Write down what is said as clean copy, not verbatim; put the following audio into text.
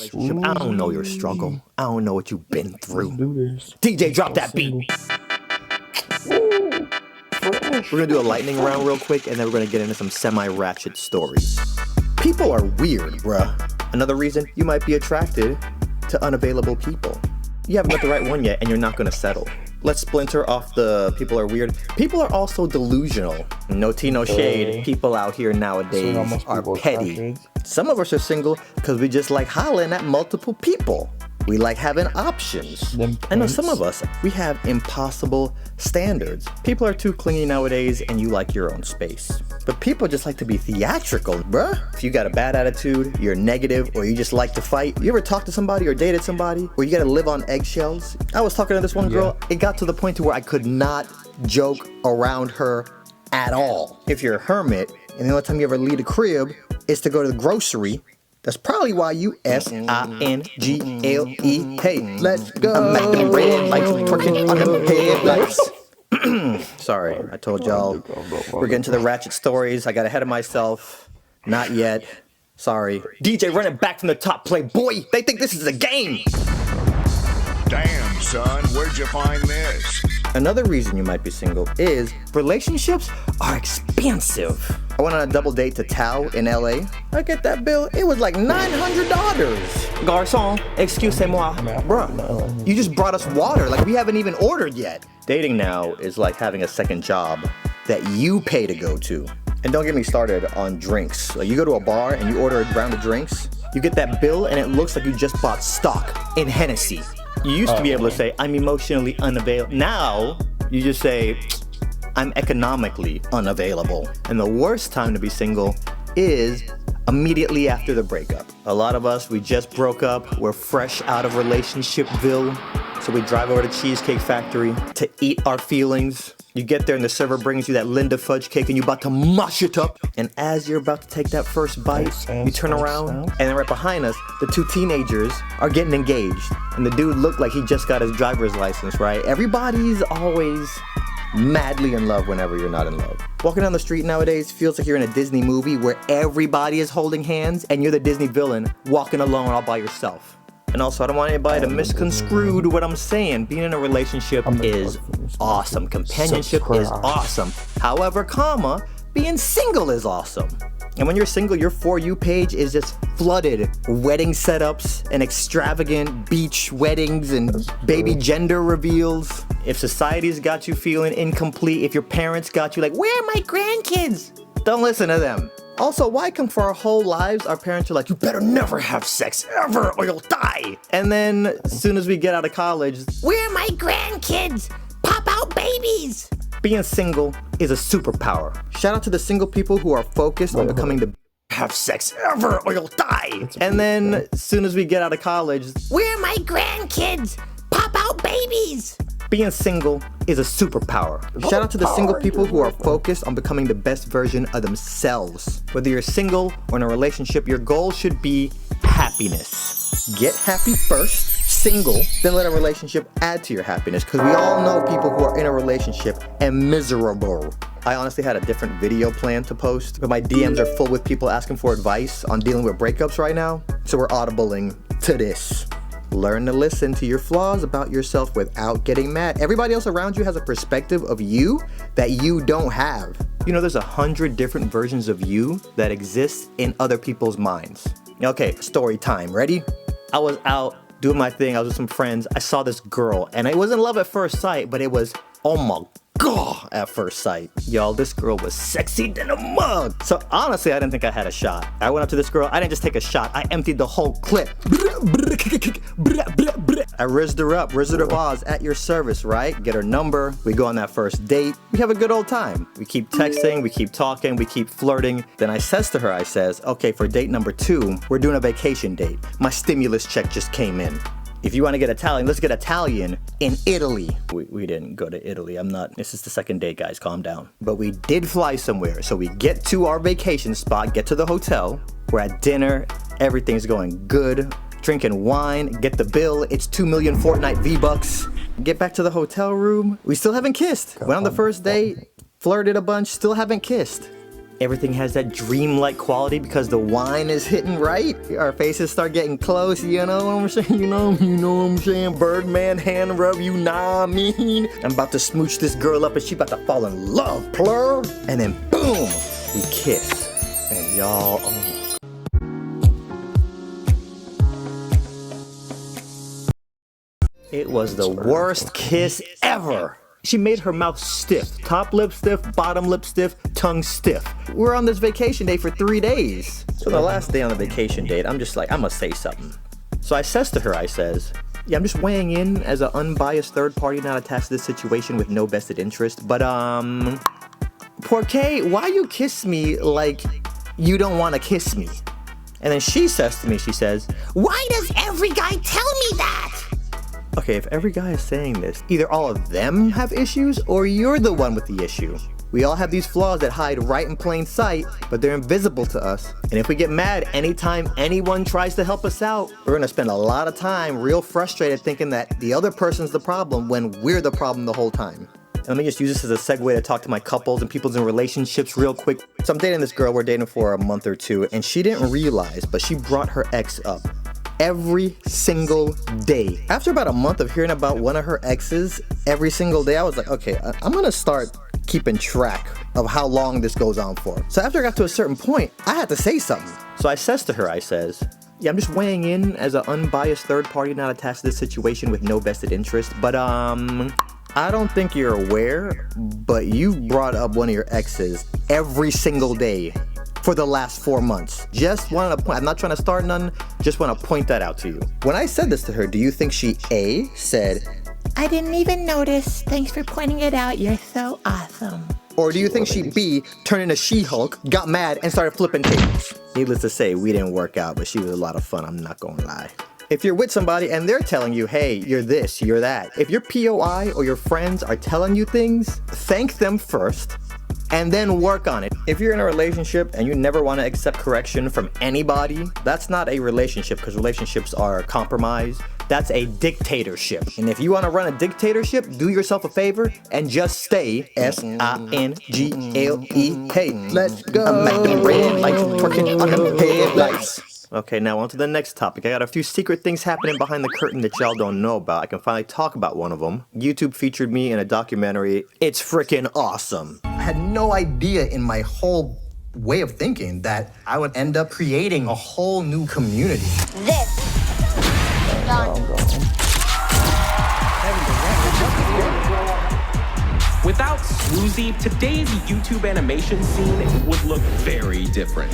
Relationship. I don't know your struggle. I don't know what you've been through. Do this. DJ, drop that beat. We're gonna do a lightning round real quick, and then we're gonna get into some semi-ratchet stories. People are weird, bruh. Another reason you might be attracted to unavailable people. You haven't got the right one yet, and you're not gonna settle. Let's splinter off the people are weird. People are also delusional. No tea, no shade. People out here nowadays are petty. Some of us are single because we just like hollering at multiple people. We like having options. I know some of us, we have impossible standards. People are too clingy nowadays and you like your own space. But people just like to be theatrical, bruh. If you got a bad attitude, you're negative, or you just like to fight. You ever talk to somebody or dated somebody where you gotta live on eggshells? I was talking to this one girl, it got to the point to where I could not joke around her at all. If you're a hermit, and the only time you ever leave the crib is to go to the grocery, that's probably why you S-I-N-G-L-E. Hey, let's go. I'm making red lights, twerking on them headlights. Sorry, I told y'all we're getting to the ratchet stories. I got ahead of myself. Not yet. Sorry. DJ, run it back from the top, playboy. They think this is a game. Damn, son, where'd you find this? Another reason you might be single is relationships are expensive. I went on a double date to Tao in LA. I get that bill, it was like $900. Garçon, excusez-moi. Bruh, you just brought us water, like we haven't even ordered yet. Dating now is like having a second job that you pay to go to. And don't get me started on drinks. Like you go to a bar and you order a round of drinks, you get that bill and it looks like you just bought stock in Hennessy. You used to be able to say, I'm emotionally unavailable. Now, you just say, I'm economically unavailable. And the worst time to be single is immediately after the breakup. A lot of us, we just broke up. We're fresh out of relationshipville. So we drive over to Cheesecake Factory to eat our feelings. You get there and the server brings you that Linda fudge cake and you're about to mush it up. And as you're about to take that first bite, you turn around and then right behind us, the two teenagers are getting engaged. And the dude looked like he just got his driver's license, right? Everybody's always madly in love whenever you're not in love. Walking down the street nowadays feels like you're in a Disney movie where everybody is holding hands and you're the Disney villain walking alone all by yourself. And also, I don't want anybody to misconstrue what I'm saying. Being in a relationship is awesome. Companionship is awesome. However, being single is awesome. And when you're single, your For You page is just flooded. Wedding setups and extravagant beach weddings and baby gender reveals. If society's got you feeling incomplete, if your parents got you like, where are my grandkids? Don't listen to them. Also, why come for our whole lives, our parents are like, you better never have sex ever or you'll die. And then as soon as we get out of college, where are my grandkids? Pop out babies. Being single is a superpower. Shout out to the single people who are focused on becoming the have sex ever or you'll die. And then as soon as we get out of college, where are my grandkids? Pop out babies. Being single is a superpower. Shout out to the single people who are focused on becoming the best version of themselves. Whether you're single or in a relationship, your goal should be happiness. Get happy first, single, then let a relationship add to your happiness. Because we all know people who are in a relationship and miserable. I honestly had a different video plan to post, but my DMs are full with people asking for advice on dealing with breakups right now. So we're audibling to this. Learn to listen to your flaws about yourself without getting mad. Everybody else around you has a perspective of you that you don't have. You know, there's 100 different versions of you that exist in other people's minds. Okay, story time. Ready? I was out doing my thing. I was with some friends. I saw this girl, and it wasn't love at first sight, but it was, oh my God, at first sight. Y'all, this girl was sexy than a mug. So honestly, I didn't think I had a shot. I went up to this girl. I didn't just take a shot. I emptied the whole clip. I rizzed her up. Wizard of Oz at your service, right? Get her number. We go on that first date. We have a good old time. We keep texting. We keep talking. We keep flirting. Then I says to her, okay, for date number 2, we're doing a vacation date. My stimulus check just came in. If you want to get Italian, let's get Italian in Italy. We didn't go to Italy. This is the second date, guys, calm down. But we did fly somewhere. So we get to our vacation spot, get to the hotel. We're at dinner. Everything's going good. Drinking wine, get the bill. It's 2 million Fortnite V-Bucks. Get back to the hotel room. We still haven't kissed. Went on the first date, flirted a bunch, still haven't kissed. everything has that dreamlike quality because the wine is hitting right. Our faces start getting close, you know what I'm saying? You know what I'm saying? Birdman hand rub, you know what I mean? I'm about to smooch this girl up and she about to fall in love, plur. And then boom, we kiss. And y'all, It was the worst kiss ever. She made her mouth stiff, top lip stiff, bottom lip stiff, tongue stiff. We're on this vacation day for 3 days. So the last day on the vacation date, I'm just like, I'm gonna say something. So I says to her, I says, yeah, I'm just weighing in as an unbiased third party not attached to this situation with no vested interest, but Porque, why you kiss me like you don't wanna kiss me? And then she says to me, she says, why does every guy tell me that? Okay, if every guy is saying this, either all of them have issues or you're the one with the issue. We all have these flaws that hide right in plain sight, but they're invisible to us. And if we get mad anytime anyone tries to help us out, we're gonna spend a lot of time real frustrated thinking that the other person's the problem when we're the problem the whole time. And let me just use this as a segue to talk to my couples and people's in relationships real quick. So I'm dating this girl, we're dating for a month or two, and she didn't realize, but she brought her ex up every single day. After about a month of hearing about one of her exes every single day, I was like, okay, I'm gonna start keeping track of how long this goes on for. So after I got to a certain point, I had to say something. So I says to her, I says, yeah, I'm just weighing in as an unbiased third party not attached to this situation with no vested interest, but I don't think you're aware, but you brought up one of your exes every single day for the last 4 months. Just wanted to point, I'm not trying to start none, just want to point that out to you. When I said this to her, do you think she A, said, I didn't even notice, thanks for pointing it out, you're so awesome? Or do you think she B, turned into She-Hulk, got mad, and started flipping tables? Needless to say, we didn't work out, but she was a lot of fun, I'm not gonna lie. If you're with somebody and they're telling you, hey, you're this, you're that, if your POI or your friends are telling you things, thank them first, and then work on it. If you're in a relationship and you never want to accept correction from anybody, that's not a relationship, because relationships are compromise. That's a dictatorship. And if you want to run a dictatorship, do yourself a favor and just stay SINGLE. Hey, let's go. I'm at the red lights, twerking on the headlights. Okay, now on to the next topic. I got a few secret things happening behind the curtain that y'all don't know about. I can finally talk about one of them. YouTube featured me in a documentary. It's freaking awesome. I had no idea in my whole way of thinking that I would end up creating a whole new community. This is done. Without Swoozie, today's YouTube animation scene would look very different.